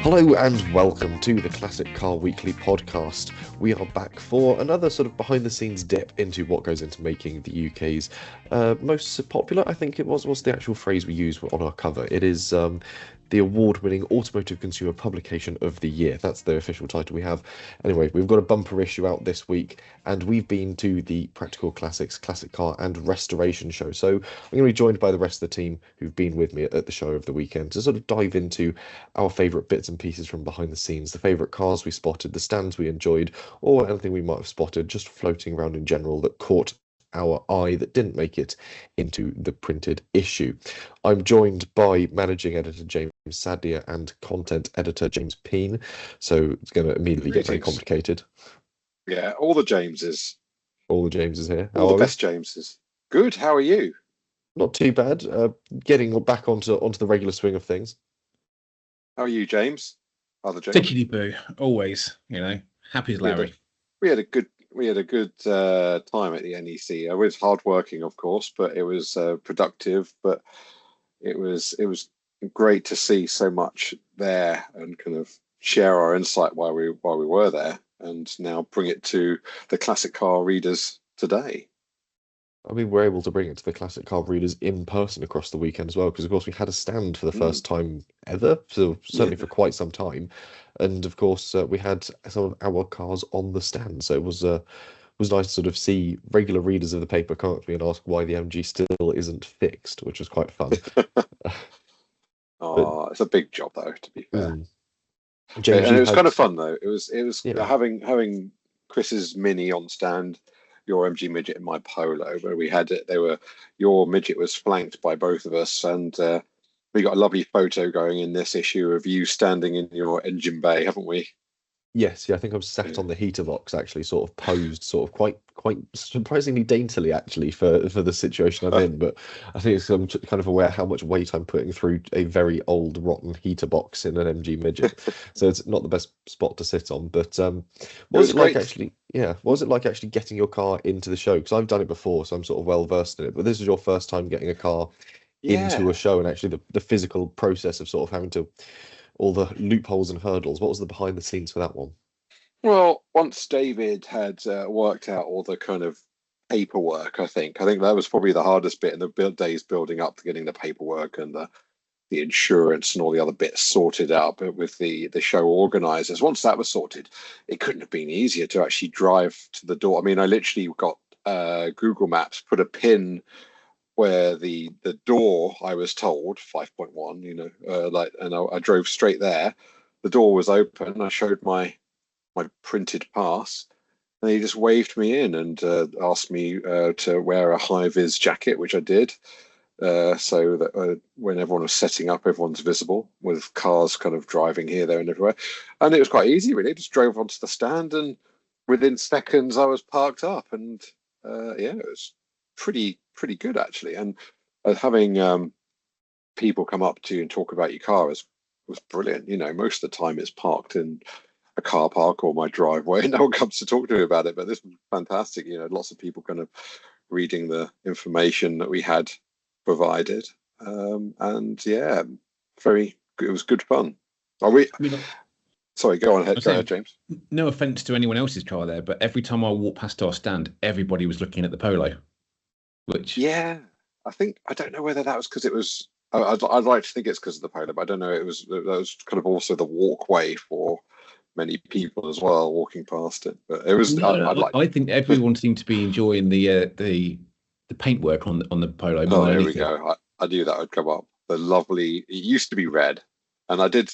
Hello and welcome to the Classic Car Weekly podcast. We are back for another sort of behind the scenes dip into what goes into making the UK's most popular, I think it was the actual phrase we use on our cover. It is the award-winning automotive consumer publication of the year. That's the official title we have. Anyway, we've got a bumper issue out this week, and we've been to the Practical Classics Classic Car and Restoration show. So I'm going to be joined by the rest of the team who've been with me at the show over the weekend to sort of dive into our favourite bits and pieces from behind the scenes, the favourite cars we spotted, the stands we enjoyed, or anything we might have spotted just floating around in general that caught our eye that didn't make it into the printed issue. I'm joined by managing editor James Sadia and content editor James Peen, so it's going to immediately get very complicated. Yeah, all the Jameses. All the Jameses here. All the best Jameses. Good, how are you? Not too bad. Getting back onto the regular swing of things. How are you, James? Other James? Tickety boo, always. Happy as Larry. We had a good time at the NEC. It was hard-working, of course, but it was productive. But it was great to see so much there and kind of share our insight while we were there, and now bring it to the classic car readers today. I mean, we're able to bring it to the classic car readers in person across the weekend as well, because of course we had a stand for the first time ever, so certainly for quite some time, and of course we had some of our cars on the stand. So it was nice to sort of see regular readers of the paper come up to me and ask why the MG still isn't fixed, which was quite fun. It's a big job though, to be fair. James, and it was kind of fun though. It was having Chris's Mini on stand, your MG midget and my Polo, where we had it. Your midget was flanked by both of us, and we got a lovely photo going in this issue of you standing in your engine bay, haven't we? Yes, yeah, I think I was sat on the heater box, actually, sort of posed, sort of quite surprisingly daintily, actually, for the situation I'm in. But I think I'm kind of aware how much weight I'm putting through a very old, rotten heater box in an MG midget, so it's not the best spot to sit on. But what was it like actually? Yeah, what was it like actually getting your car into the show? Because I've done it before, so I'm sort of well versed in it. But this is your first time getting a car into a show, and actually the physical process of sort of having to, all the loopholes and hurdles. What was the behind the scenes for that one? Well, once David had worked out all the kind of paperwork, I think that was probably the hardest bit in the days building up to getting the paperwork and the insurance and all the other bits sorted out. But with the show organizers, once that was sorted, it couldn't have been easier to actually drive to the door. I mean, I literally got Google Maps, put a pin where the door, I was told 5.1, and I drove straight there. The door was open. I showed my printed pass, and he just waved me in and asked me to wear a high-vis jacket, which I did, so that when everyone was setting up, everyone's visible, with cars kind of driving here, there, and everywhere. And it was quite easy, really. I just drove onto the stand, and within seconds, I was parked up, and it was pretty good, actually. And having people come up to you and talk about your car was brilliant. Most of the time it's parked in a car park or my driveway, no one comes to talk to me about it, but this was fantastic. Lots of people kind of reading the information that we had provided, and yeah, it was good fun. Sorry, go on ahead, James. No offense to anyone else's car there, but every time I walked past our stand, everybody was looking at the Polo. I don't know whether that was because it was. I'd like to think it's because of the Polo, but I don't know. That was kind of also the walkway for many people as well walking past it. But it was. I think everyone seemed to be enjoying the paintwork on the Polo. Oh, there we go. I knew that would come up. The lovely. It used to be red, and I took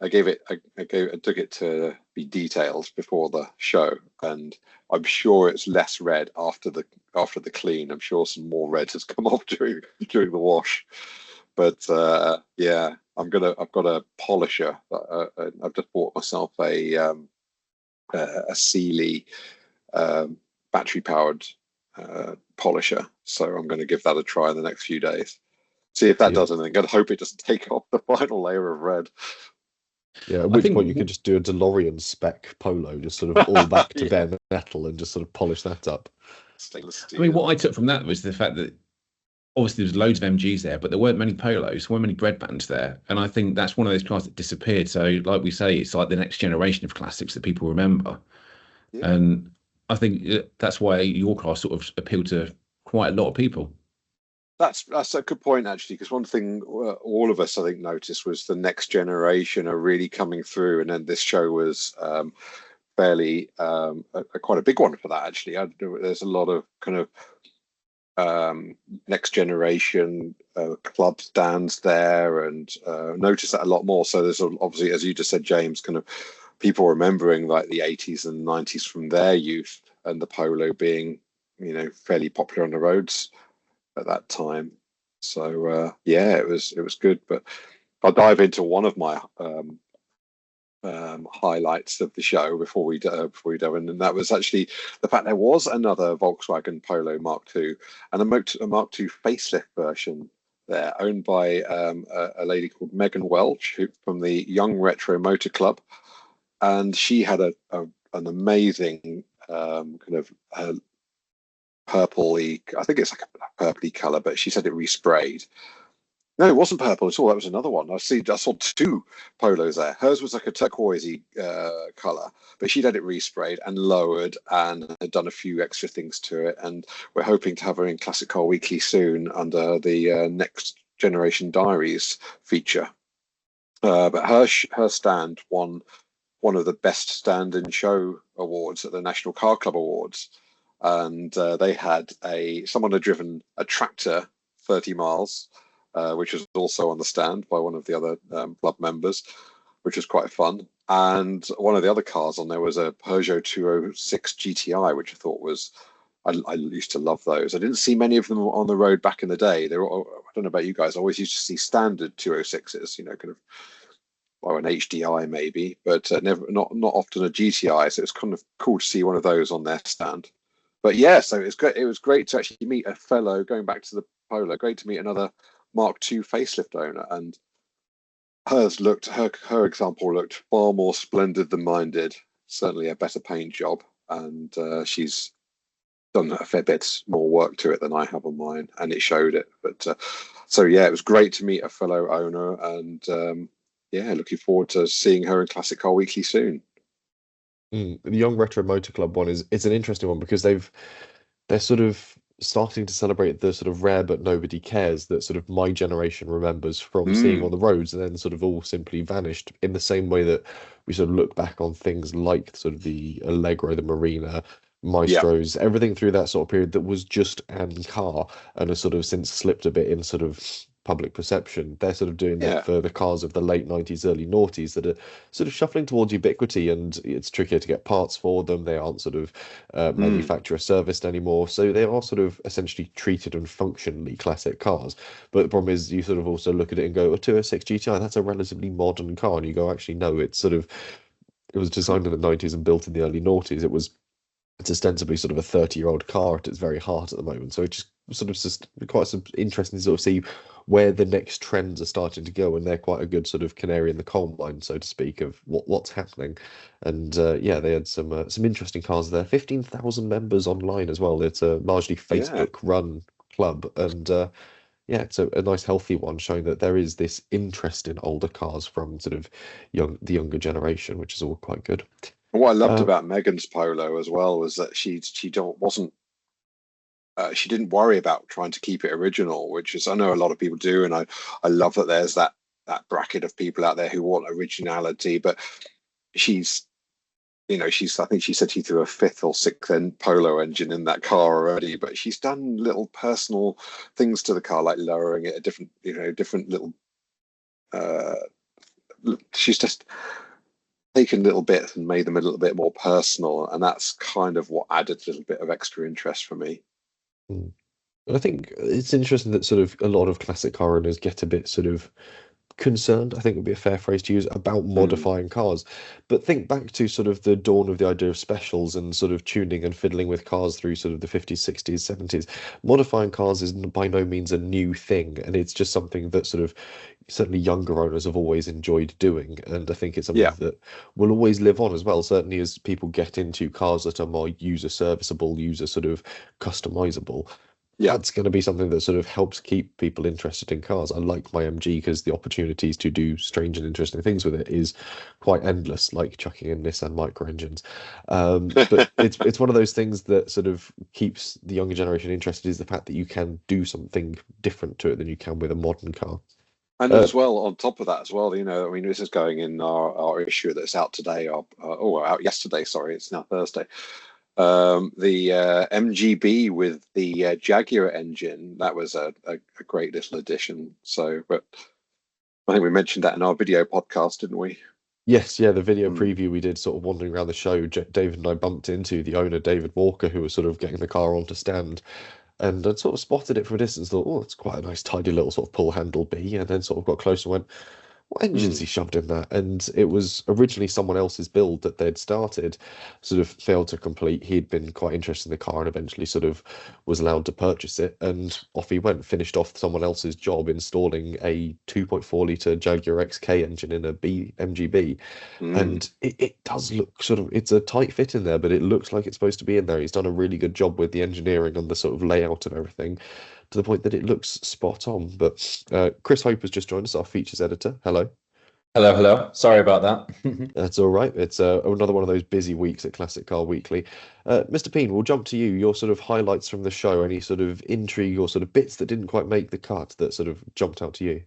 it to be detailed before the show, and I'm sure it's less red after the clean. I'm sure some more red has come off during the wash. But I've got a polisher. I've just bought myself a Sealy battery powered polisher, so I'm going to give that a try in the next few days. See if that does anything. I hope it doesn't take off the final layer of red. Yeah, at which point you could just do a DeLorean spec Polo, just sort of all back to bare metal, and just sort of polish that up. I mean, what I took from that was the fact that obviously there's loads of MGs there, but there weren't many polos, there weren't many bread bands there. And I think that's one of those cars that disappeared. So like we say, it's like the next generation of classics that people remember. Yeah. And I think that's why your car sort of appealed to quite a lot of people. That's a good point actually, because one thing all of us I think noticed was the next generation are really coming through, and then this show was fairly quite a big one for that actually. There's a lot of kind of next generation club stands there, and notice that a lot more. So there's obviously, as you just said, James, kind of people remembering like the 80s and 90s from their youth, and the Polo being, fairly popular on the roads at that time. So yeah, it was good. But I'll dive into one of my highlights of the show before we delve in, and that was actually the fact there was another Volkswagen Polo Mark II and a Mark II facelift version there, owned by a lady called Megan Welch, from the Young Retro Motor Club, and she had an amazing kind of purpley, I think it's like a purpley color, but she said it resprayed. No, it wasn't purple at all. That was another one. I saw two polos there. Hers was like a turquoisey color, but she'd had it resprayed and lowered and had done a few extra things to it. And we're hoping to have her in Classic Car Weekly soon under the Next Generation Diaries feature. But her stand won one of the best stand in show awards at the National Car Club Awards, and they had someone had driven a tractor 30 miles. Which was also on the stand by one of the other club members, which was quite fun. And one of the other cars on there was a Peugeot 206 GTI, which I thought was, I used to love those. I didn't see many of them on the road back in the day. They were, I don't know about you guys, I always used to see standard 206s, kind of, or an HDI maybe, but not often a GTI. So it's kind of cool to see one of those on their stand. But yeah, so it was great to actually meet a fellow, going back to the Polo, great to meet another Mark II facelift owner, and her example looked far more splendid than mine did. Certainly a better paint job, and she's done a fair bit more work to it than I have on mine, and it showed it. But so yeah, it was great to meet a fellow owner, and yeah, looking forward to seeing her in Classic Car Weekly soon. The Young Retro Motor Club one it's an interesting one because they're sort of starting to celebrate the sort of rare but nobody cares that sort of my generation remembers from seeing on the roads, and then sort of all simply vanished, in the same way that we sort of look back on things like sort of the Allegro, the Marina, Maestros, everything through that sort of period that was just an car and has sort of since slipped a bit in sort of public perception. They're sort of doing that for the cars of the late 90s, early noughties that are sort of shuffling towards ubiquity, and it's trickier to get parts for them. They aren't sort of manufacturer serviced anymore, so they are sort of essentially treated and functionally classic cars. But the problem is you sort of also look at it and go, a 206 GTI, that's a relatively modern car, and you go, actually no, it was designed in the 90s and built in the early noughties. It's ostensibly sort of a 30-year-old car at its very heart at the moment. So it just sort of quite interesting to sort of see where the next trends are starting to go, and they're quite a good sort of canary in the coal mine, so to speak, of what's happening. And yeah, they had some interesting cars there. 15,000 members online as well. It's a largely Facebook-run club, and yeah, it's a nice healthy one, showing that there is this interest in older cars from sort of the younger generation, which is all quite good. What I loved about Megan's Polo as well was that she didn't worry about trying to keep it original, which is, I know a lot of people do, and I love that there's that bracket of people out there who want originality, but she's I think she said she threw a fifth or sixth Polo engine in that car already, but she's done little personal things to the car, like lowering it, different little she's just taken little bits and made them a little bit more personal, and that's kind of what added a little bit of extra interest for me. I think it's interesting that sort of a lot of classic car owners get a bit sort of concerned, I think would be a fair phrase to use, about modifying cars. But think back to sort of the dawn of the idea of specials and sort of tuning and fiddling with cars through sort of the 50s, 60s, 70s. Modifying cars is by no means a new thing, and it's just something that sort of certainly younger owners have always enjoyed doing, and I think it's something that will always live on as well, certainly as people get into cars that are more user serviceable, user sort of customizable. Yeah. that's going to be something that sort of helps keep people interested in cars. I like my MG because the opportunities to do strange and interesting things with it is quite endless, like chucking in Nissan micro engines. But it's one of those things that sort of keeps the younger generation interested, is the fact that you can do something different to it than you can with a modern car. And as well, on top of that, as well, I mean, this is going in our issue that's out today, out yesterday. Sorry, it's now Thursday. The MGB with the Jaguar engine, that was a great little addition. So, but I think we mentioned that in our video podcast, didn't we? Yes, yeah, the video preview we did, sort of wandering around the show, David and I bumped into the owner, David Walker, who was sort of getting the car onto stand. And I'd sort of spotted it from a distance, thought, oh, it's quite a nice, tidy little sort of pull handle B. And then sort of got closer and went, what engine's he shoved in that? And it was originally someone else's build that they'd started, sort of failed to complete. He'd been quite interested in the car and eventually sort of was allowed to purchase it. And off he went, finished off someone else's job installing a 2.4 litre Jaguar XK engine in a MGB. And it does look sort of, it's a tight fit in there, but it looks like it's supposed to be in there. He's done a really good job with the engineering and the sort of layout and everything, to the point that it looks spot on. But Chris Hope has just joined us, our features editor. Hello. Hello. Sorry about that. That's all right. It's another one of those busy weeks at Classic Car Weekly. Mr. Peen, we'll jump to you. Your sort of highlights from the show, any sort of intrigue or sort of bits that didn't quite make the cut that sort of jumped out to you?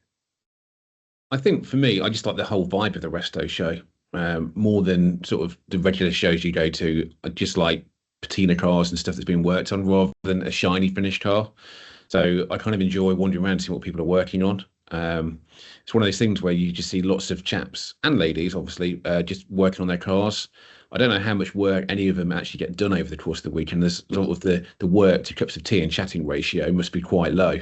I think for me, I just like the whole vibe of the Resto show more than sort of the regular shows you go to. I just like patina cars and stuff that's been worked on rather than a shiny finished car. So I kind of enjoy wandering around, seeing what people are working on. It's one of those things where you just see lots of chaps and ladies, obviously, just working on their cars. I don't know how much work any of them actually get done over the course of the week, and there's sort of the work to cups of tea and chatting ratio must be quite low.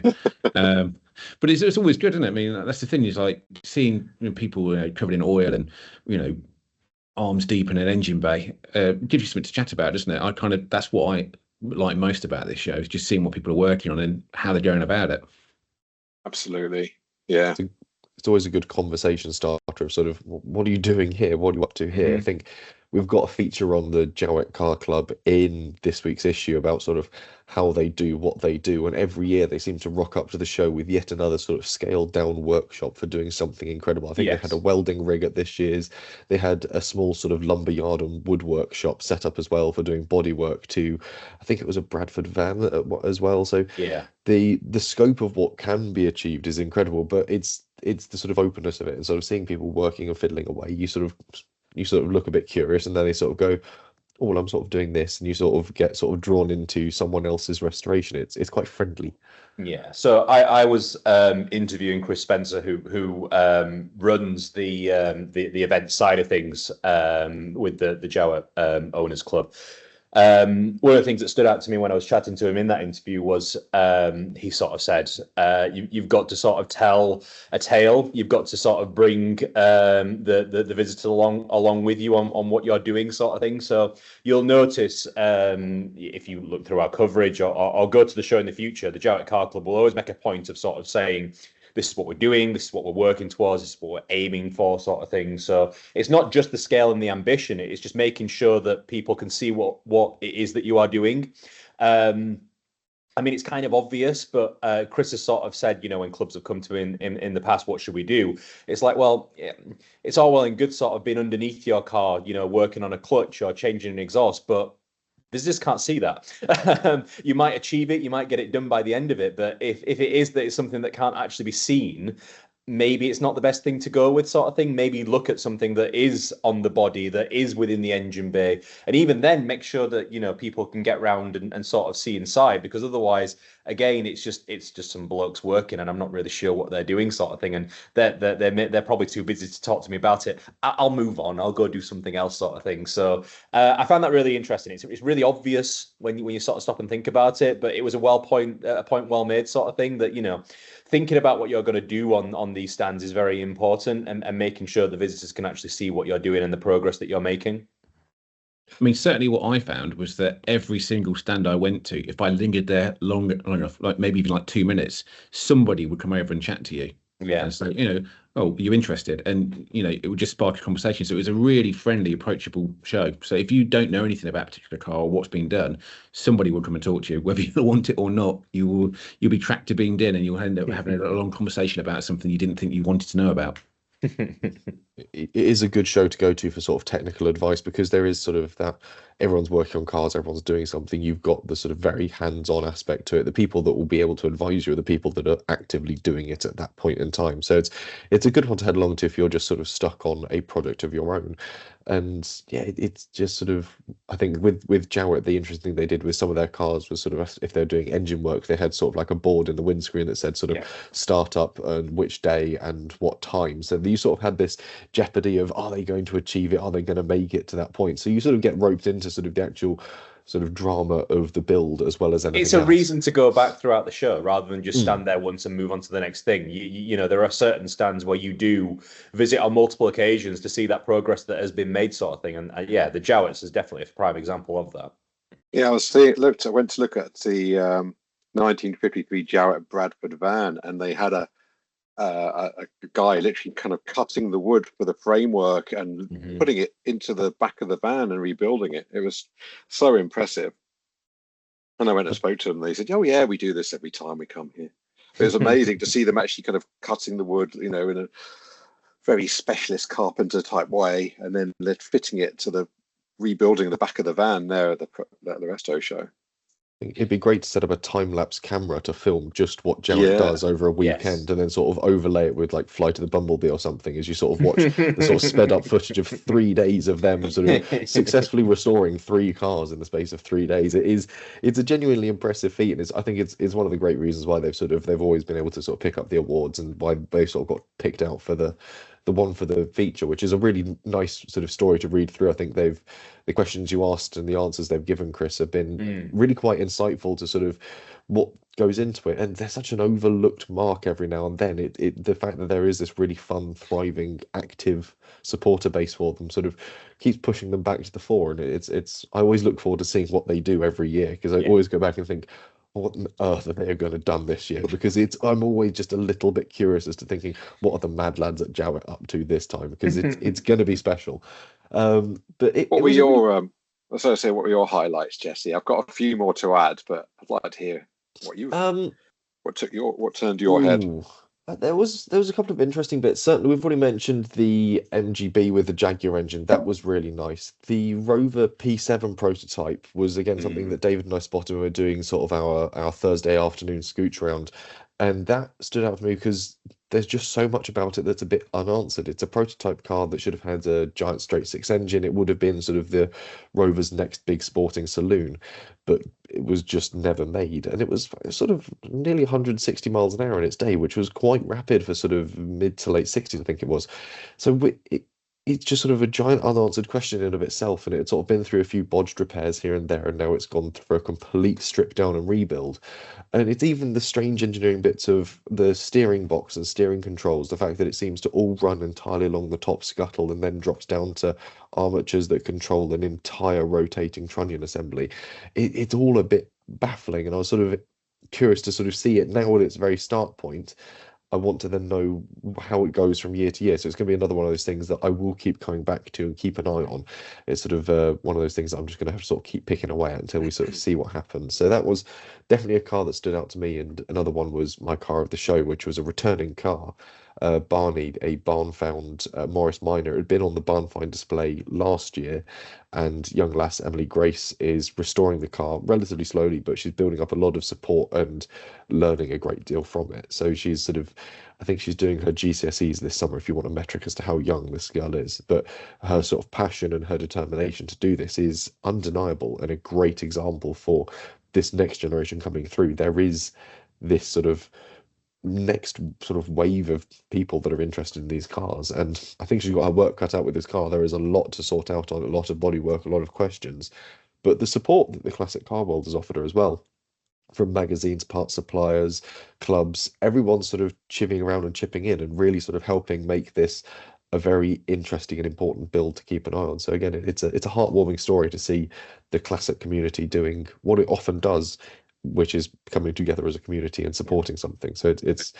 But it's always good, isn't it? I mean, that's the thing, is like seeing people covered in oil and arms deep in an engine bay gives you something to chat about, doesn't it? That's what I like most about this show, is just seeing what people are working on and how they're going about it. Absolutely. Yeah. It's always a good conversation starter of sort of, what are you doing here? What are you up to here? I think we've got a feature on the Jowett Car Club in this week's issue about sort of how they do what they do. And every year they seem to rock up to the show with yet another sort of scaled down workshop for doing something incredible. I think they had a welding rig at this year's. They had a small sort of lumberyard and wood workshop set up as well for doing body work to, I think it was a Bradford van as well. So Yeah. the scope of what can be achieved is incredible, but it's the sort of openness of it and sort of seeing people working and fiddling away. You sort of look a bit curious, and then they sort of go, oh, well, I'm sort of doing this, and you sort of get sort of drawn into someone else's restoration. It's quite friendly. Yeah. So I was interviewing Chris Spencer, who runs the event side of things with the Jowett Owners Club. One of the things that stood out to me when I was chatting to him in that interview was he sort of said, you've got to sort of tell a tale. You've got to sort of bring the visitor along with you on what you're doing, sort of thing. So you'll notice if you look through our coverage or go to the show in the future, the Jowett Car Club will always make a point of sort of saying, this is what we're doing, this is what we're working towards, this is what we're aiming for, sort of thing. So it's not just the scale and the ambition, it's just making sure that people can see what it is that you are doing. I mean, it's kind of obvious, but Chris has sort of said, when clubs have come to him in the past, what should we do? It's like, well, it's all well and good sort of being underneath your car, working on a clutch or changing an exhaust, but visitors can't see that. You might achieve it, you might get it done by the end of it, but if it is that it's something that can't actually be seen, maybe it's not the best thing to go with, sort of thing. Maybe look at something that is on the body, that is within the engine bay, and even then make sure that people can get round and sort of see inside, because otherwise, again, it's just some blokes working and I'm not really sure what they're doing, sort of thing, and they're probably too busy to talk to me about it. I'll move on, I'll go do something else, sort of thing. So I found that really interesting. It's really obvious when you sort of stop and think about it, but it was a point well made, sort of thing, that thinking about what you're going to do on these stands is very important, and making sure the visitors can actually see what you're doing and the progress that you're making. I mean, certainly what I found was that every single stand I went to, if I lingered there long enough, like maybe even like 2 minutes, somebody would come over and chat to you. Yeah. And say, oh, you're interested, and it would just spark a conversation. So it was a really friendly, approachable show. So if you don't know anything about a particular car or what's being done, somebody will come and talk to you, whether you want it or not. You'll be tracked to beamed in, and you'll end up having a long conversation about something you didn't think you wanted to know about. It is a good show to go to for sort of technical advice, because there is sort of that everyone's working on cars, everyone's doing something. You've got the sort of very hands-on aspect to it. The people that will be able to advise you are the people that are actively doing it at that point in time. So it's a good one to head along to if you're just sort of stuck on a project of your own. And yeah, it's just sort of, I think with Jowett, the interesting thing they did with some of their cars was sort of, if they're doing engine work, they had sort of like a board in the windscreen that said sort of start up and which day and what time. So you sort of had this jeopardy of, are they going to achieve it? Are they going to make it to that point? So you sort of get roped into sort of the actual sort of drama of the build as well as anything It's a else. reason to go back throughout the show rather than just stand there once and move on to the next thing. You know, there are certain stands where you do visit on multiple occasions to see that progress that has been made, sort of thing. And yeah, the Jowett's is definitely a prime example of that. Yeah, I went to look at the 1953 Jowett Bradford van, and they had a guy literally kind of cutting the wood for the framework and putting it into the back of the van and rebuilding it. It was so impressive. And I went and spoke to them, and they said, "Oh yeah, we do this every time we come here." It was amazing to see them actually kind of cutting the wood, you know, in a very specialist carpenter type way, and then fitting it to the rebuilding the back of the van there at the Resto show. It'd be great to set up a time-lapse camera to film just what Jowett does over a weekend, and then sort of overlay it with like Flight of the Bumblebee or something, as you sort of watch the sort of sped up footage of 3 days of them sort of successfully restoring 3 cars in the space of 3 days. It's a genuinely impressive feat, and I think it's one of the great reasons why they've always been able to sort of pick up the awards, and why they sort of got picked out for the one for the feature, which is a really nice sort of story to read through. I think the questions you asked and the answers they've given, Chris, have been really quite insightful to sort of what goes into it. And there's such an overlooked mark every now and then. The fact that there is this really fun, thriving, active supporter base for them sort of keeps pushing them back to the fore. And I always look forward to seeing what they do every year, because I always go back and think, what on earth are they going to have done this year? Because I'm always just a little bit curious as to thinking, what are the mad lads at Jowett up to this time? Because it's going to be special. What were your highlights, Jesse? I've got a few more to add, but I'd like to hear what you what turned your head. There was a couple of interesting bits. Certainly, we've already mentioned the MGB with the Jaguar engine. That was really nice. The Rover P7 prototype was again something that David and I spotted when we were doing sort of our Thursday afternoon scooch around, and that stood out for me because there's just so much about it that's a bit unanswered. It's a prototype car that should have had a giant straight six engine. It would have been sort of the Rover's next big sporting saloon, but it was just never made. And it was sort of nearly 160 miles an hour in its day, which was quite rapid for sort of mid to late 60s, I think it was. So it's just sort of a giant unanswered question in of itself, and it's sort of been through a few bodged repairs here and there, and now it's gone for a complete strip down and rebuild. And it's even the strange engineering bits of the steering box and steering controls, the fact that it seems to all run entirely along the top scuttle and then drops down to armatures that control an entire rotating trunnion assembly. It's all a bit baffling, and I was sort of curious to sort of see it now at its very start point. I want to then know how it goes from year to year. So it's going to be another one of those things that I will keep coming back to and keep an eye on. It's sort of one of those things that I'm just going to have to sort of keep picking away at until we sort of see what happens. So that was definitely a car that stood out to me. And another one was my car of the show, which was a returning car. Barney, a barn found Morris Minor. It had been on the barn find display last year, and young lass Emily Grace is restoring the car relatively slowly, but she's building up a lot of support and learning a great deal from it. So she's sort of, I think she's doing her GCSEs this summer, if you want a metric as to how young this girl is. But her sort of passion and her determination to do this is undeniable, and a great example for this next generation coming through. There is this sort of next sort of wave of people that are interested in these cars, and I think she's got her work cut out with this car. There is a lot to sort out on, a lot of bodywork, a lot of questions, but the support that the classic car world has offered her as well, from magazines, parts suppliers, clubs, everyone's sort of chivvying around and chipping in and really sort of helping make this a very interesting and important build to keep an eye on. So again, it's a heartwarming story to see the classic community doing what it often does, which is coming together as a community and supporting something. So it's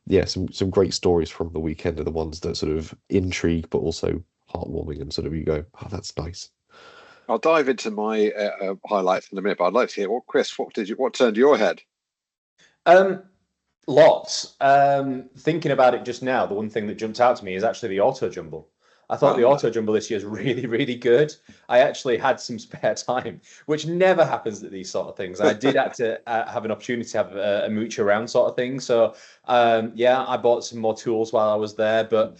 yeah, some great stories from the weekend are the ones that sort of intrigue, but also heartwarming, and sort of you go, oh, that's nice. I'll dive into my highlights in a minute, but I'd like to hear Chris, what turned your head? Lots. Thinking about it just now, the one thing that jumped out to me is actually the auto jumble. I thought the auto jumble this year is really, really good. I actually had some spare time, which never happens at these sort of things. I did have to have an opportunity to have a mooch around sort of thing. So yeah, I bought some more tools while I was there, but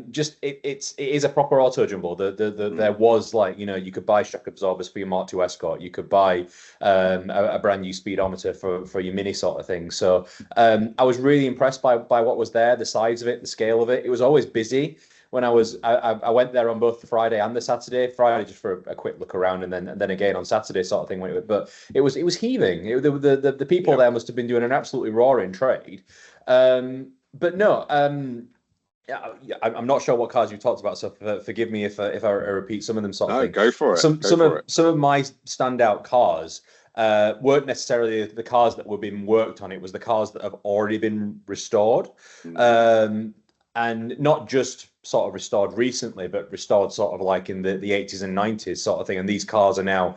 just it is a proper auto jumble. There was, like, you could buy shock absorbers for your Mark II Escort. You could buy a brand new speedometer for your Mini sort of thing. So I was really impressed by what was there, the size of it, the scale of it. It was always busy. When I went there on both the Friday and the Saturday. Friday just for a quick look around, and then again on Saturday sort of thing. But it was heaving. The people there must have been doing an absolutely roaring trade. But no, yeah, I'm not sure what cars you talked about, so forgive me if I repeat some of them sort of thing. Go for it. Some of my standout cars weren't necessarily the cars that were being worked on. It was the cars that have already been restored. And not just sort of restored recently, but restored sort of like in the 80s and 90s sort of thing. And these cars are now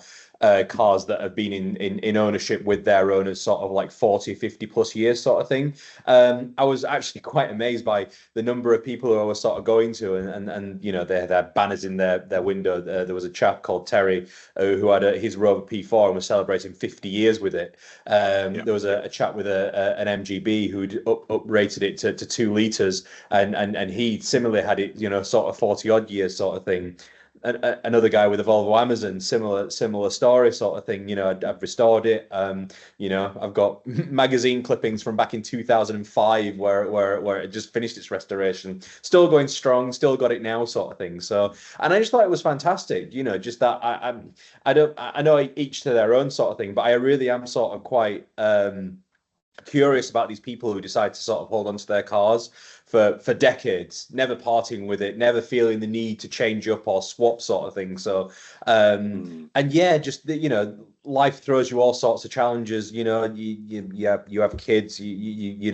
cars that have been in ownership with their owners sort of like 40, 50 plus years sort of thing. I was actually quite amazed by the number of people who I was sort of going to, and their banners in their window. There was a chap called Terry who had his Rover P4 and was celebrating 50 years with it. There was a chap with an MGB who'd uprated it to 2 litres, and he similarly had it, sort of 40 odd years sort of thing. Another guy with a Volvo Amazon, similar story sort of thing. I've restored it. I've got magazine clippings from back in 2005 where it just finished its restoration, still going strong, still got it now sort of thing. So, and I just thought it was fantastic. Just that I know each to their own sort of thing, but I really am sort of quite curious about these people who decide to sort of hold on to their cars for decades, never parting with it, never feeling the need to change up or swap sort of thing. So and yeah, just life throws you all sorts of challenges. You have kids, you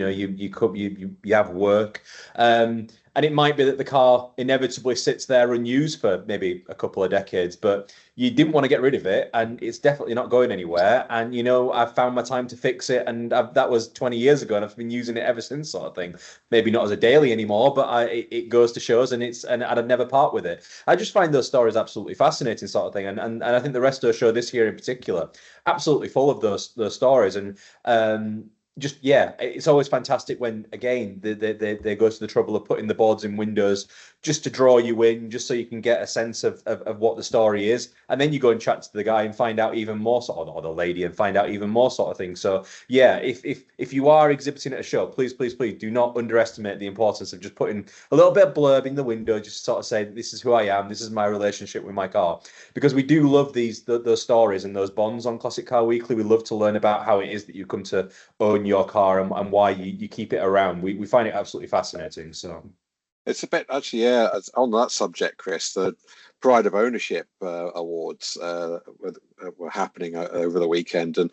have work, and it might be that the car inevitably sits there unused for maybe a couple of decades, but you didn't want to get rid of it, and it's definitely not going anywhere. And I've found my time to fix it, and that was 20 years ago, and I've been using it ever since, sort of thing. Maybe not as a daily anymore, but it goes to shows, and I'd never part with it. I just find those stories absolutely fascinating, sort of thing, and I think the Resto show this year in particular, absolutely full of those stories, and just, yeah, it's always fantastic when, again, they go to the trouble of putting the boards in windows just to draw you in, just so you can get a sense of what the story is. And then you go and chat to the guy and find out even more, or the lady, and find out even more sort of thing. So, yeah, if you are exhibiting at a show, please do not underestimate the importance of just putting a little bit of blurb in the window, just sort of say, this is who I am, this is my relationship with my car. Because we do love those stories and those bonds on Classic Car Weekly. We love to learn about how it is that you come to own your car and why you keep it around. We find it absolutely fascinating. So it's a bit, actually, yeah, on that subject, Chris, the Pride of Ownership awards were happening over the weekend, and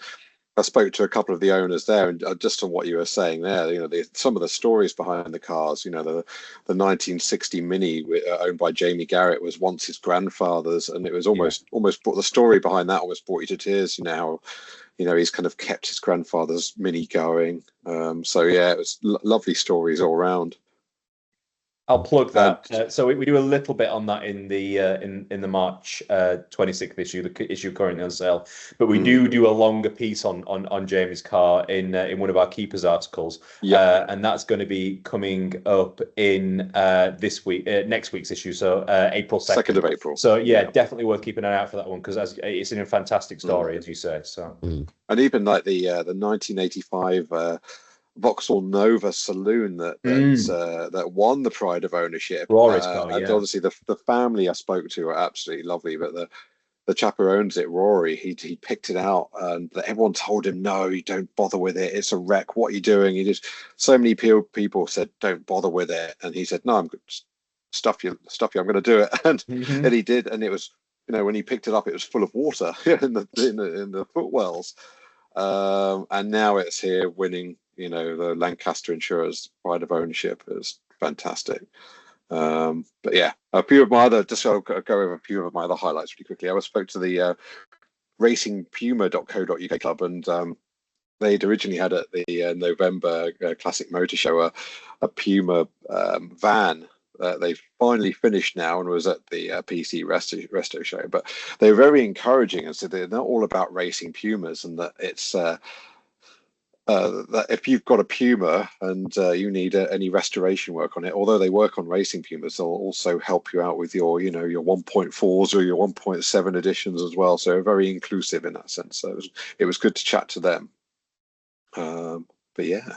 I spoke to a couple of the owners there, and just on what you were saying there, some of the stories behind the cars. The 1960 Mini owned by Jamie Garrett was once his grandfather's, and it was almost brought the story behind that almost brought you to tears. How he's kind of kept his grandfather's Mini going. So yeah, it was lovely stories all around. I'll plug that. So we do a little bit on that in the March 26th issue, the issue currently on sale. But we do a longer piece on Jamie's car in one of our Keepers articles. Yeah. And that's going to be coming up in next week's issue, so April 2nd. 2nd of April. So yeah, definitely worth keeping an eye out for that one, because it's a fantastic story, as you say. So and even like the 1985 Vauxhall Nova Saloon that won the Pride of Ownership. Rory's car, and obviously the family I spoke to are absolutely lovely, but the chap who owns it, Rory, he picked it out, and everyone told him, no, you don't bother with it, it's a wreck, what are you doing? So many people said, don't bother with it, and he said, no, I'm good, stuff you, I'm going to do it, and he did, and it was, when he picked it up, it was full of water in the footwells. And now it's here winning the Lancaster Insurers pride of ownership is fantastic. But yeah, a few of my other, just I'll go over a few of my other highlights really quickly. I spoke to the racingpuma.co.uk club, and they'd originally had at the November Classic Motor Show a Puma van. They've finally finished now and was at the PC Resto show, but they were very encouraging and said they're not all about racing Pumas, and that it's that if you've got a Puma and you need any restoration work on it, although they work on racing Pumas, they'll also help you out with your 1.4s or your 1.7 editions as well. So very inclusive in that sense. So it was good to chat to them. But yeah,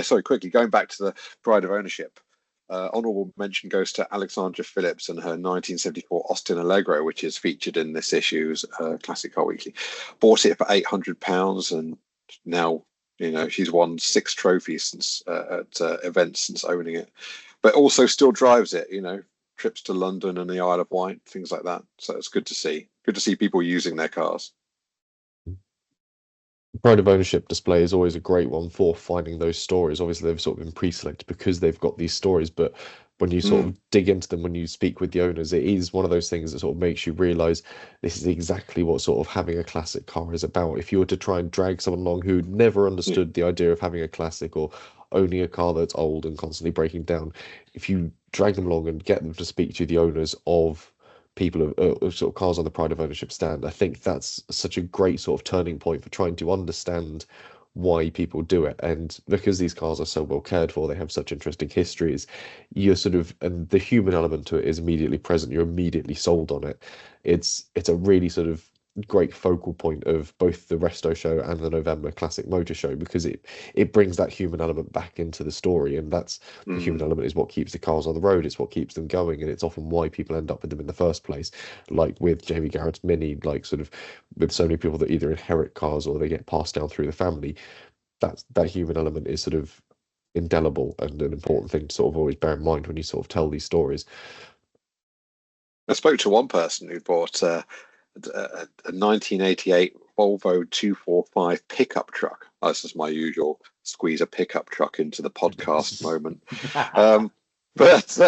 sorry, quickly going back to the pride of ownership. Honourable mention goes to Alexandra Phillips and her 1974 Austin Allegro, which is featured in this issue's Classic Car Weekly. Bought it for £800, and now she's won 6 trophies since at events since owning it, but also still drives it. Trips to London and the Isle of Wight, things like that. So it's good to see. Good to see people using their cars. Pride of ownership display is always a great one for finding those stories. Obviously, they've sort of been pre-selected because they've got these stories, but when you sort of dig into them, when you speak with the owners, it is one of those things that sort of makes you realize this is exactly what sort of having a classic car is about. If you were to try and drag someone along who never understood the idea of having a classic or owning a car that's old and constantly breaking down, if you drag them along and get them to speak to the owners of people of sort of cars on the pride of ownership stand, I think that's such a great sort of turning point for trying to understand why people do it. And because these cars are so well cared for, they have such interesting histories, and the human element to it is immediately present. You're immediately sold on it. It's a really sort of great focal point of both the Resto show and the November Classic Motor Show, because it brings that human element back into the story, and that's the human element is what keeps the cars on the road. It's what keeps them going, and it's often why people end up with them in the first place. Like with Jamie Garrett's Mini, like sort of with so many people that either inherit cars or they get passed down through the family. That human element is sort of indelible and an important thing to sort of always bear in mind when you sort of tell these stories. I spoke to one person who bought a 1988 Volvo 245 pickup truck. This is my usual squeeze a pickup truck into the podcast moment. But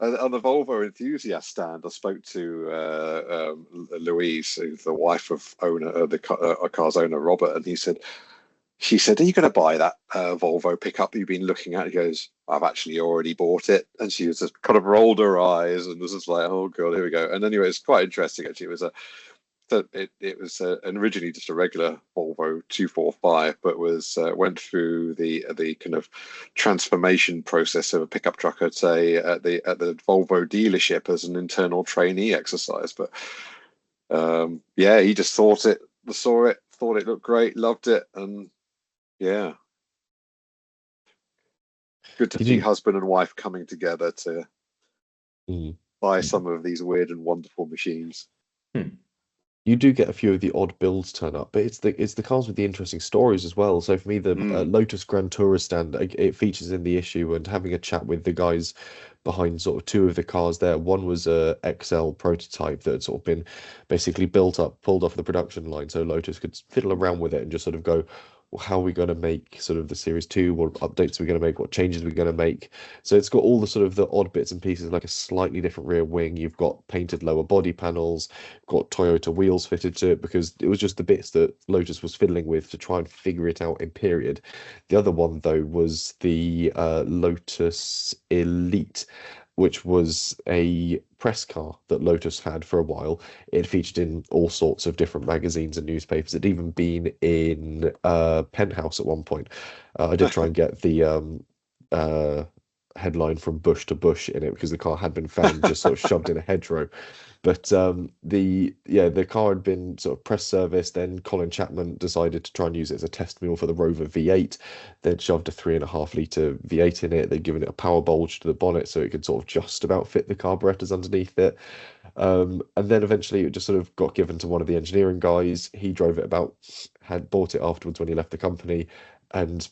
on the Volvo enthusiast stand, I spoke to Louise, who's the wife of the car's owner, Robert, and she said, "Are you going to buy that Volvo pickup you've been looking at?" He goes, "I've actually already bought it." And she was just kind of rolled her eyes and was just like, "Oh God, here we go." And anyway, it's quite interesting actually. It was originally just a regular Volvo 245, but went through the kind of transformation process of a pickup truck at the Volvo dealership as an internal trainee exercise. But he just saw it, thought it looked great, loved it, and yeah, good to see husband and wife coming together to buy some of these weird and wonderful machines. You do get a few of the odd builds turn up, but it's the cars with the interesting stories as well. So for me, the Lotus Grand Tourer stand, it features in the issue, and having a chat with the guys behind sort of 2 of the cars there. One was a XL prototype that had sort of been basically built up, pulled off the production line, so Lotus could fiddle around with it and just sort of go, well, how are we going to make sort of the Series 2? What updates are we going to make? What changes are we going to make? So it's got all the sort of the odd bits and pieces, like a slightly different rear wing. You've got painted lower body panels, got Toyota wheels fitted to it, because it was just the bits that Lotus was fiddling with to try and figure it out in period. The other one, though, was the Lotus Elite, which was a press car that Lotus had for a while. It featured in all sorts of different magazines and newspapers. It'd even been in Penthouse at one point. I did try and get the headline from bush to bush in it, because the car had been found just sort of shoved in a hedgerow. But the car had been sort of press serviced. Then Colin Chapman decided to try and use it as a test mule for the Rover V8. They'd shoved a 3.5 litre V8 in it. They'd given it a power bulge to the bonnet so it could sort of just about fit the carburetors underneath it. And then eventually it just sort of got given to one of the engineering guys. He drove it about, had bought it afterwards when he left the company, and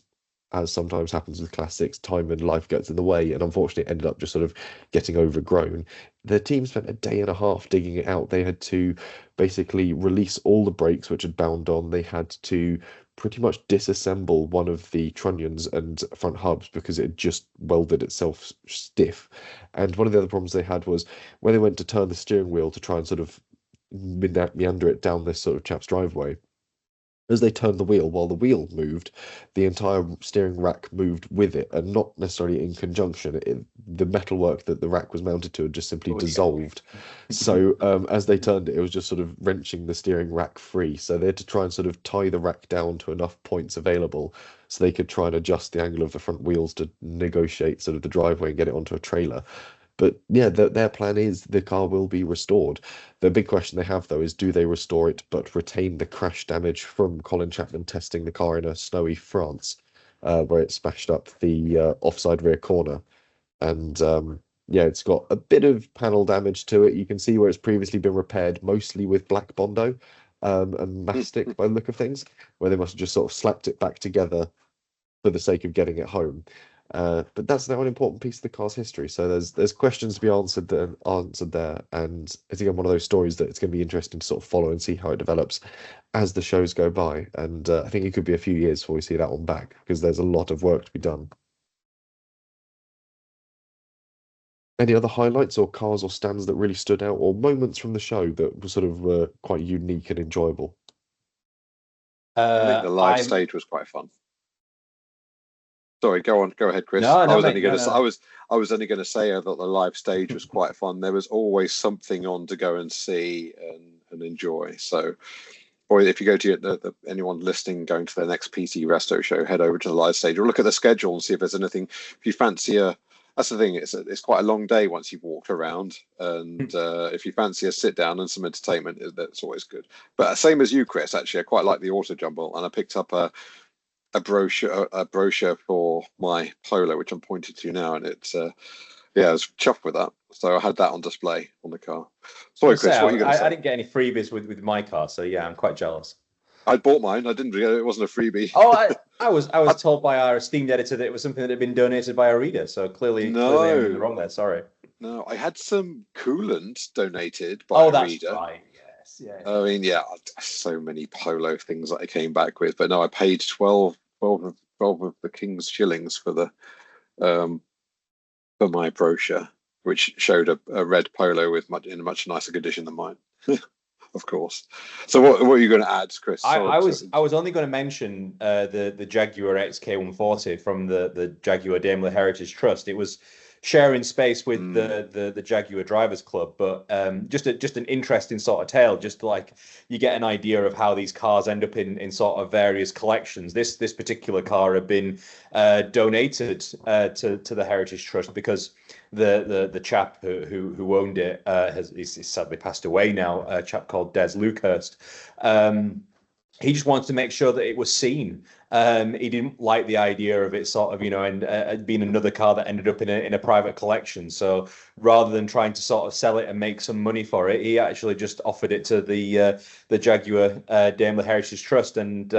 as sometimes happens with classics, time and life gets in the way, and unfortunately it ended up just sort of getting overgrown. The team spent a day and a half digging it out. They had to basically release all the brakes which had bound on. They had to pretty much disassemble one of the trunnions and front hubs because it had just welded itself stiff. And one of the other problems they had was when they went to turn the steering wheel to try and sort of meander it down this sort of chap's driveway, as they turned the wheel, while the wheel moved, the entire steering rack moved with it, and not necessarily in conjunction. The metalwork that the rack was mounted to had just simply dissolved. So as they turned it, it was just sort of wrenching the steering rack free. So they had to try and sort of tie the rack down to enough points available so they could try and adjust the angle of the front wheels to negotiate sort of the driveway and get it onto a trailer. But yeah, their plan is the car will be restored. The big question they have, though, is do they restore it but retain the crash damage from Colin Chapman testing the car in a snowy France, where it smashed up the offside rear corner. And yeah, it's got a bit of panel damage to it. You can see where it's previously been repaired, mostly with black Bondo and mastic by the look of things, where they must have just sort of slapped it back together for the sake of getting it home. But that's now an important piece of the car's history. So there's questions to be answered there, and it's again one of those stories that it's going to be interesting to sort of follow and see how it develops as the shows go by. And I think it could be a few years before we see that one back because there's a lot of work to be done. Any other highlights or cars or stands that really stood out, or moments from the show that were sort of quite unique and enjoyable? I think the live stage was quite fun. Sorry, go ahead, Chris. No, I was only going to say that the live stage was quite fun. There was always something on to go and see and enjoy. So, or if you go to anyone listening going to their next PC Resto show, head over to the live stage or look at the schedule and see if there's anything. If you fancy that's the thing. It's quite a long day once you've walked around, and if you fancy a sit down and some entertainment, that's always good. But same as you, Chris. Actually, I quite like the auto jumble, and I picked up a brochure for my Polo, which I'm pointing to now, and it's I was chuffed with that. So I had that on display on the car. Sorry, Chris, what are you going to say? I didn't get any freebies with my car, so yeah, I'm quite jealous. I bought mine. I didn't get it. It wasn't a freebie. Oh, I was told by our esteemed editor that it was something that had been donated by a reader. So clearly I'm in the wrong there. Sorry. No, I had some coolant donated by a reader. Oh, that's right. Yes. Yeah. I mean, yeah, so many Polo things that I came back with, but no, I paid 12 of the King's shillings for my brochure, which showed a red Polo in a much nicer condition than mine. Of course. So what are you going to add, Chris? I was only going to mention the Jaguar XK140 from the Jaguar Daimler Heritage Trust. It was sharing space with the Jaguar Drivers Club, but just an interesting sort of tale. Just like you get an idea of how these cars end up in sort of various collections. This particular car had been donated to the Heritage Trust because the chap who owned it he's sadly passed away now. A chap called Des Luckhurst. He just wanted to make sure that it was seen. He didn't like the idea of it sort of, and being another car that ended up in a private collection. So rather than trying to sort of sell it and make some money for it, he actually just offered it to the Jaguar Daimler Heritage Trust, and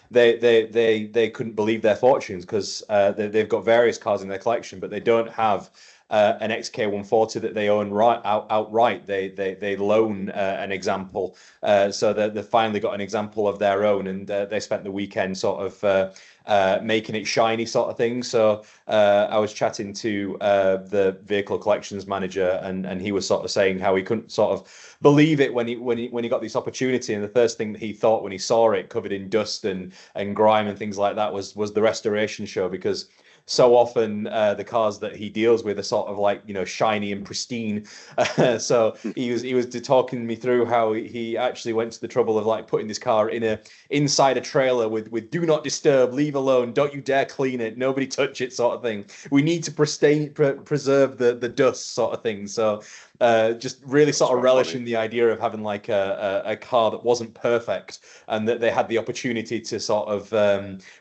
they couldn't believe their fortunes because they've got various cars in their collection, but they don't have an XK140 that they own outright. They loan an example, so they finally got an example of their own, and they spent the weekend sort of making it shiny, sort of thing. So I was chatting to the vehicle collections manager, and he was sort of saying how he couldn't sort of believe it when he got this opportunity, and the first thing that he thought when he saw it covered in dust and grime and things like that was the restoration show, because so often the cars that he deals with are sort of like, shiny and pristine. So he was talking me through how he actually went to the trouble of like putting this car inside a trailer with do not disturb, leave alone, don't you dare clean it, nobody touch it, sort of thing. We need to preserve the dust, sort of thing. So just really sort of relishing the idea of having like a car that wasn't perfect and that they had the opportunity to sort of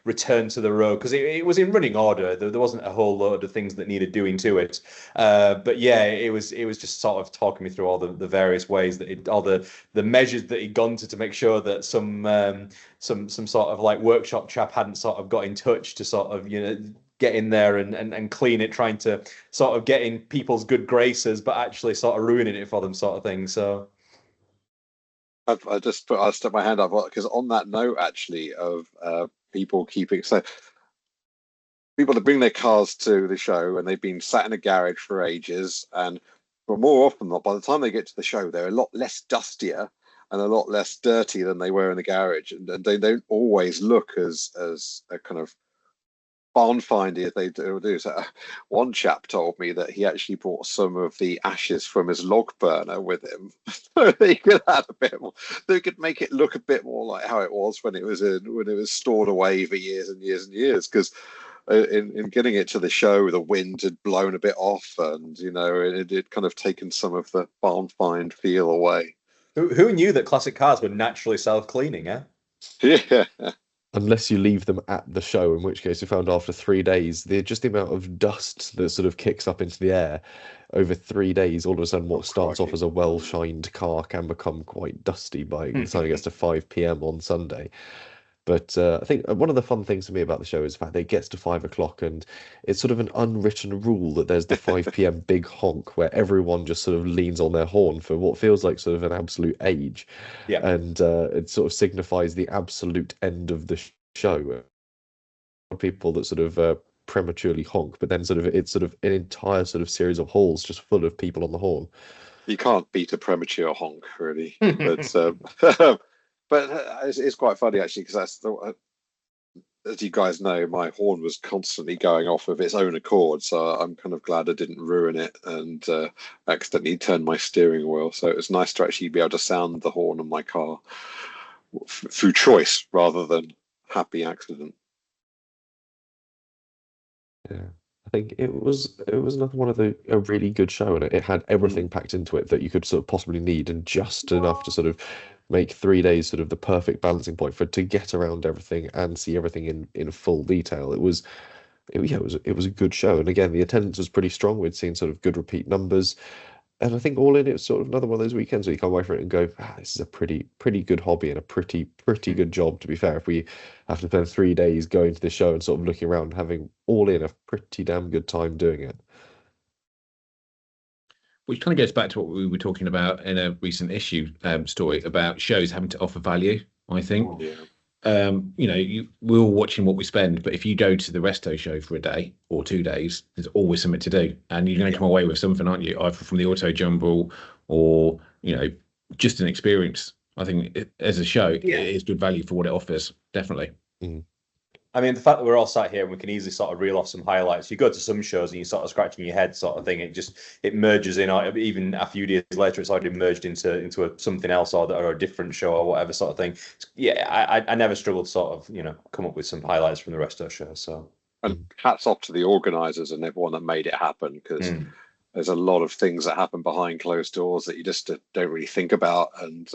return to the road, because it was in running order. There wasn't a whole load of things that needed doing to it. But yeah, it was just sort of talking me through all the various ways that all the measures that he'd gone to make sure that some sort of like workshop chap hadn't sort of got in touch to sort of, get in there and clean it, trying to sort of get in people's good graces, but actually sort of ruining it for them, sort of thing. So I stuck my hand up because on that note, actually, of people keeping people that bring their cars to the show and they've been sat in a garage for ages, and but more often than not, by the time they get to the show, they're a lot less dustier and a lot less dirty than they were in the garage, and they don't always look as a kind of barn findy as they do. So one chap told me that he actually brought some of the ashes from his log burner with him, so they could add a bit more. They could make it look a bit more like how it was when it was stored away for years and years and years. Because in getting it to the show, the wind had blown a bit off, and it had kind of taken some of the barn find feel away. Who knew that classic cars were naturally self-cleaning, eh? Yeah. Unless you leave them at the show, in which case we found after 3 days, just the amount of dust that sort of kicks up into the air over 3 days, all of a sudden what starts off as a well-shined car can become quite dusty by the time it gets to 5 p.m. on Sunday. But I think one of the fun things for me about the show is the fact that it gets to 5 o'clock and it's sort of an unwritten rule that there's the 5 p.m. big honk where everyone just sort of leans on their horn for what feels like sort of an absolute age. Yeah. And it sort of signifies the absolute end of the show. People that sort of prematurely honk, but then it's sort of an entire sort of series of halls just full of people on the horn. You can't beat a premature honk, really. But but it's quite funny actually, because as you guys know, my horn was constantly going off of its own accord, so I'm kind of glad I didn't ruin it and accidentally turn my steering wheel. So it was nice to actually be able to sound the horn on my car through choice rather than happy accident. Yeah, I think it was another one of a really good show, and it had everything packed into it that you could sort of possibly need, and just enough to sort of make 3 days sort of the perfect balancing point to get around everything and see everything in full detail. It was a good show, and again the attendance was pretty strong. We'd seen sort of good repeat numbers, and I think all in it was sort of another one of those weekends where you come away from it and go, this is a pretty good hobby and a pretty good job, to be fair. If we have to spend 3 days going to the show and sort of looking around, having all in a pretty damn good time doing it. Which kind of goes back to what we were talking about in a recent issue story about shows having to offer value, I think. Yeah. We're all watching what we spend, but if you go to the Resto show for a day or 2 days, there's always something to do, and you're going to come away with something, aren't you? Either from the auto jumble or just an experience. I think as a show, it is good value for what it offers, definitely. Mm. I mean, the fact that we're all sat here and we can easily sort of reel off some highlights. You go to some shows and you're sort of scratching your head, sort of thing. It merges in. Even a few days later, it's already merged into something else or a different show or whatever sort of thing. Yeah, I never struggled to sort of come up with some highlights from the Resto show. So, and hats off to the organisers and everyone that made it happen, because there's a lot of things that happen behind closed doors that you just don't really think about. And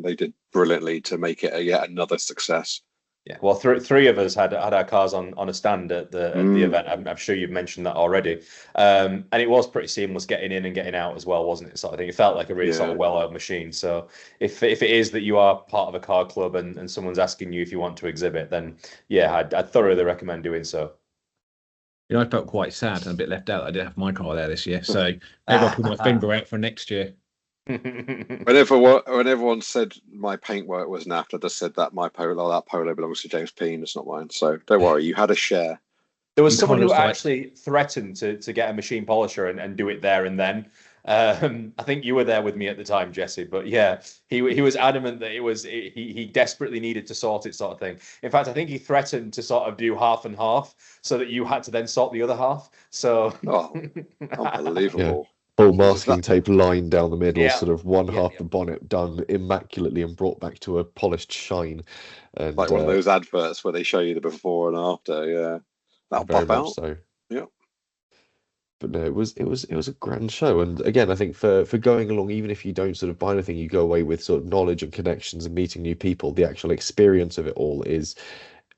they did brilliantly to make it yet another success. Yeah, well, three of us had our cars on a stand at the event. I'm sure you've mentioned that already, and it was pretty seamless getting in and getting out as well, wasn't it? Sort of thing. It felt like a really sort of well-oiled machine. So if it is that you are part of a car club and someone's asking you if you want to exhibit, then I'd thoroughly recommend doing so. I felt quite sad and a bit left out. I didn't have my car there this year, so maybe I'll put my finger out for next year. When everyone said my paintwork was naffed, I just said that that polo belongs to James Peen. It's not mine. So don't worry, you had a share. There was someone who actually threatened to get a machine polisher and do it there and then. I think you were there with me at the time, Jesse. But yeah, he was adamant that he desperately needed to sort it, sort of thing. In fact, I think he threatened to sort of do half and half, so that you had to then sort the other half. So unbelievable. Yeah. Full masking tape line down the middle, sort of one half the bonnet done immaculately and brought back to a polished shine. And, like one of those adverts where they show you the before and after. Yeah, that'll pop out. So. Yeah. But no, it was a grand show, and again, I think for going along, even if you don't sort of buy anything, you go away with sort of knowledge and connections and meeting new people. The actual experience of it all is,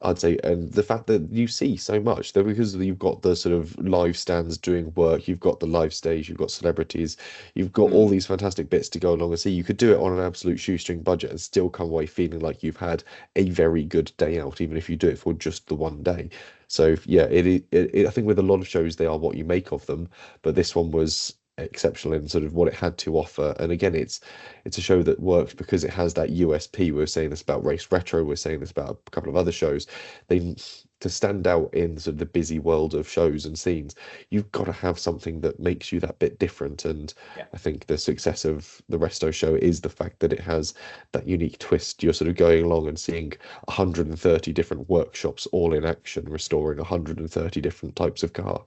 I'd say, and the fact that you see so much, that because you've got the sort of live stands doing work, you've got the live stage, you've got celebrities, you've got all these fantastic bits to go along and see. You could do it on an absolute shoestring budget and still come away feeling like you've had a very good day out, even if you do it for just the one day. So yeah, I think with a lot of shows, they are what you make of them, but this one was exceptional in sort of what it had to offer. And again, it's a show that worked because it has that USP. We're saying this about Race Retro, we're saying this about a couple of other shows. They to stand out in sort of the busy world of shows and scenes, you've got to have something that makes you that bit different. And I think the success of the Resto show is the fact that it has that unique twist. You're sort of going along and seeing 130 different workshops all in action, restoring 130 different types of car.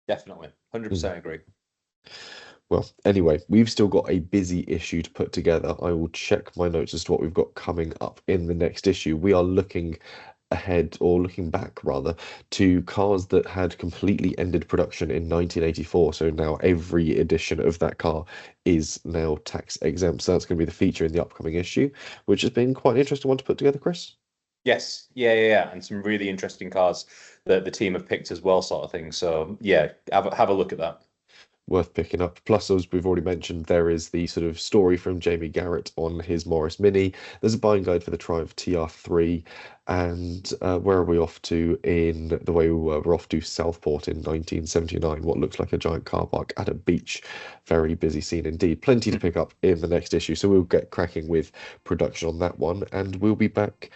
Definitely, 100% agree. Well, anyway, we've still got a busy issue to put together. I will check my notes as to what we've got coming up in the next issue. We are looking ahead, or looking back rather, to cars that had completely ended production in 1984. So now every edition of that car is now tax exempt. So that's going to be the feature in the upcoming issue, which has been quite an interesting one to put together, Chris. Yes, yeah, and some really interesting cars that the team have picked as well, sort of thing. So yeah, have a look at that. Worth picking up. Plus, as we've already mentioned, there is the sort of story from Jamie Garrett on his Morris Mini. There's a buying guide for the Triumph TR3. And where are we off to in the way we were? We're off to Southport in 1979, what looks like a giant car park at a beach. Very busy scene indeed. Plenty to pick up in the next issue. So we'll get cracking with production on that one. And we'll be back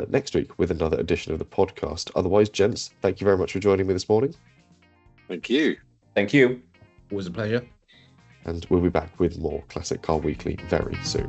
next week with another edition of the podcast. Otherwise, gents, thank you very much for joining me this morning. Thank you. Thank you. Always a pleasure. And we'll be back with more Classic Car Weekly very soon.